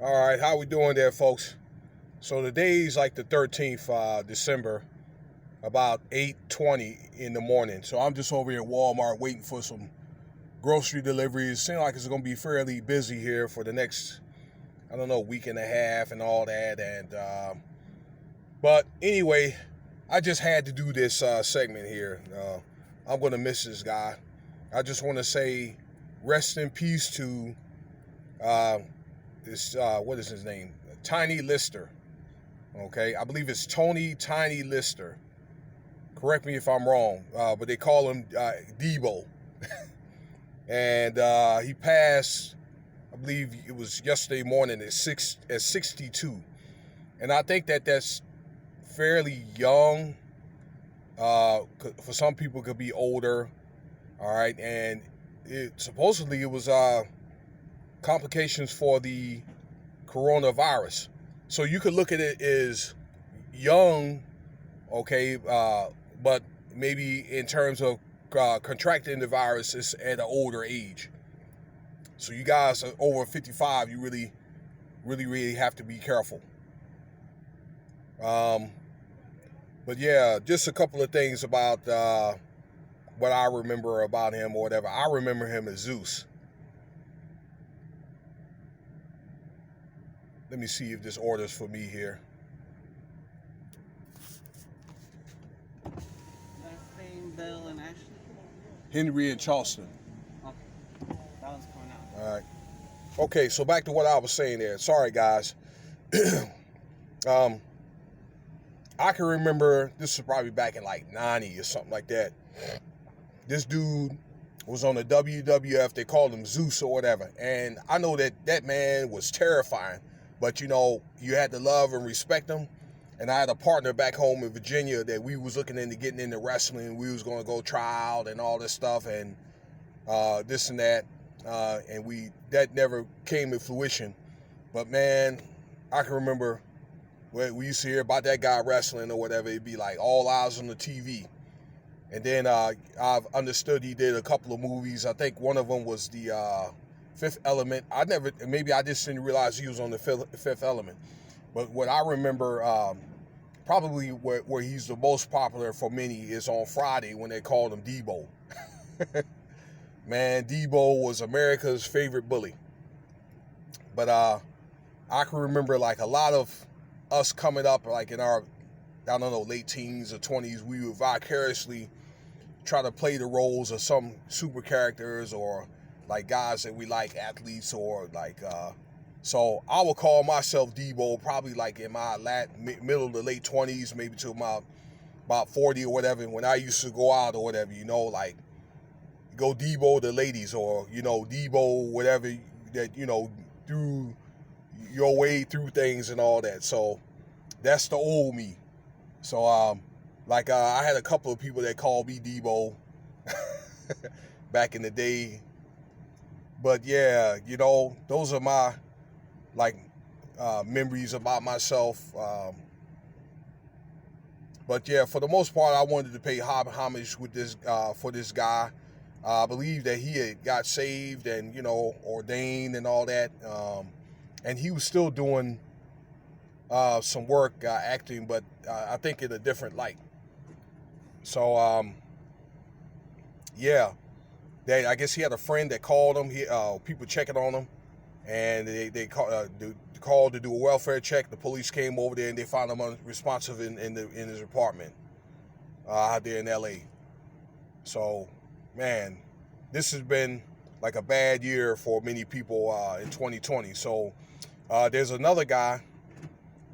All right, how we doing there, folks? So today's like the 13th December, about 8:20 in the morning. So I'm just over here at Walmart waiting for some grocery deliveries. Seems like it's going to be fairly busy here for the next, I don't know, week and a half and all that. But anyway, I just had to do this segment here. I'm going to miss this guy. I just want to say rest in peace to this, what is his name? Tiny Lister. Okay, I believe it's Tony Tiny Lister. Correct me if I'm wrong, but they call him DEEBO. And he passed, I believe it was yesterday morning at 62. And I think that's fairly young. For some people, it could be older. All right, and supposedly it was complications for the coronavirus. So you could look at it as young, okay, but maybe in terms of contracting the virus, it's at an older age. So you guys are over 55, you really have to be careful. But yeah, just a couple of things about what I remember about him or whatever. I remember him as Zeus. Let me see if this order's for me here. Last name, Bell and Ashley. Henry and Charleston. Okay. That one's coming out. All right. Okay, so back to what I was saying there. Sorry, guys. I can remember, this was probably back in like 90 or something like that. This dude was on the WWF. They called him Zeus or whatever. And I know that man was terrifying. But, you know, you had to love and respect him. And I had a partner back home in Virginia that we was looking into getting into wrestling. We was going to go try out and all this stuff and this and that. And that never came to fruition. But, man, I can remember when we used to hear about that guy wrestling or whatever. It'd be like all eyes on the TV. And then I've understood he did a couple of movies. I think one of them was the Fifth Element. Maybe I just didn't realize he was on the Fifth Element. But what I remember, probably where he's the most popular for many is on Friday when they called him DEEBO. Man, DEEBO was America's favorite bully. But I can remember like a lot of us coming up like in our, I don't know, late teens or 20s, we would vicariously try to play the roles of some super characters or like guys that we like, athletes or like, so I would call myself DEEBO probably like in my middle to late 20s, maybe to about 40 or whatever. When I used to go out or whatever, you know, like go DEEBO the ladies or, you know, DEEBO whatever that, you know, through your way through things and all that. So that's the old me. So, I had a couple of people that called me DEEBO back in the day. But yeah, you know, those are my memories about myself. But yeah, for the most part, I wanted to pay homage with this for this guy. I believe that he had got saved and, you know, ordained and all that. And he was still doing some work acting, but I think in a different light. So yeah, I guess he had a friend that called him. People checking on him, and they called to do a welfare check. The police came over there and they found him unresponsive in his apartment out there in LA. So man, this has been like a bad year for many people in 2020. So there's another guy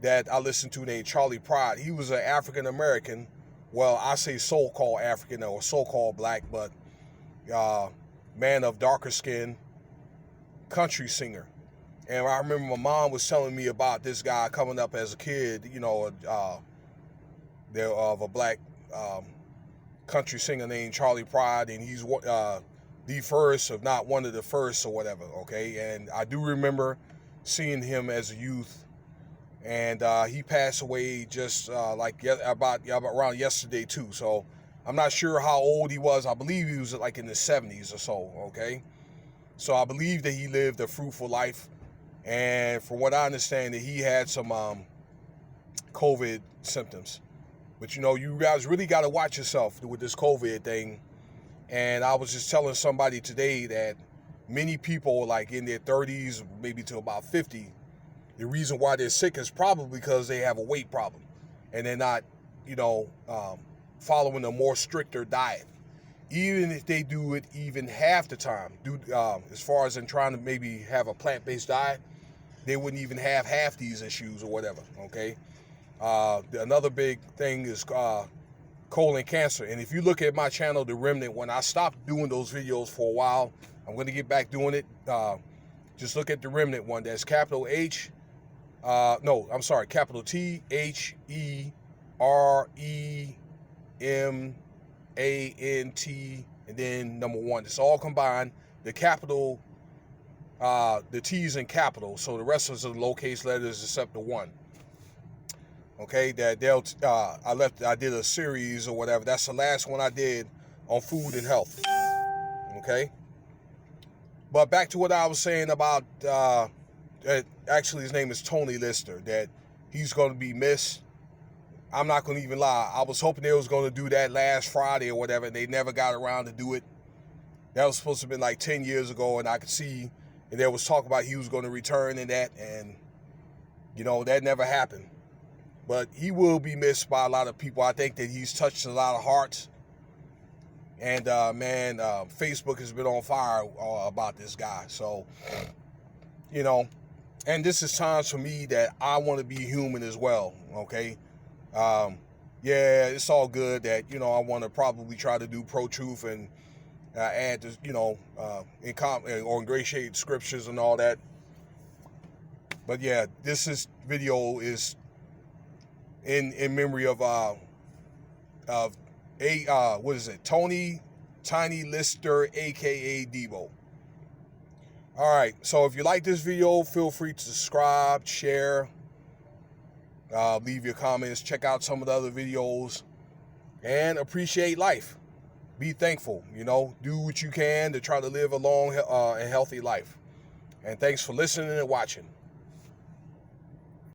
that I listened to named Charlie Pride. He was an African American. Well, I say so-called African or so-called black, but man of darker skin, country singer. And I remember my mom was telling me about this guy coming up as a kid, you know, there of a black country singer named Charlie Pride, and he's the first, if not one of the first or whatever, okay? And I do remember seeing him as a youth. And he passed away just about around yesterday too. So I'm not sure how old he was. I believe he was like in the 70s or so, okay? So I believe that he lived a fruitful life. And from what I understand, that he had some COVID symptoms. But you guys really got to watch yourself with this COVID thing. And I was just telling somebody today that many people, like in their 30s, maybe to about 50, the reason why they're sick is probably because they have a weight problem and they're not, following a more stricter diet. Even if they do it even half the time, as far as in trying to maybe have a plant-based diet, they wouldn't even have half these issues or whatever, okay? Another big thing is colon cancer. And if you look at my channel, The Remnant, when I stopped doing those videos for a while, I'm going to get back doing it. Just look at The Remnant one. That's capital H. Capital THEREMANT, and then number 1. It's all combined. The capital, the T's in capital, so the rest of the lowercase letters except the 1. Okay, I did a series or whatever. That's the last one I did on food and health. Okay, but back to what I was saying about. Actually, his name is Tony Lister. That he's going to be missed. I'm not going to even lie. I was hoping they was going to do that last Friday or whatever, and they never got around to do it. That was supposed to have been like 10 years ago, and I could see, and there was talk about he was going to return in that, and that never happened. But he will be missed by a lot of people. I think that he's touched a lot of hearts. And, Facebook has been on fire about this guy. So, and this is times for me that I want to be human as well, okay? It's all good that, I want to probably try to do pro-truth and add this, or ingratiate scriptures and all that. But, yeah, video is in memory of Tony Tiny Lister, aka DEEBO. All right, so if you like this video, feel free to subscribe, share, leave your comments, check out some of the other videos, and appreciate life. Be thankful, do what you can to try to live a long and healthy life. And thanks for listening and watching.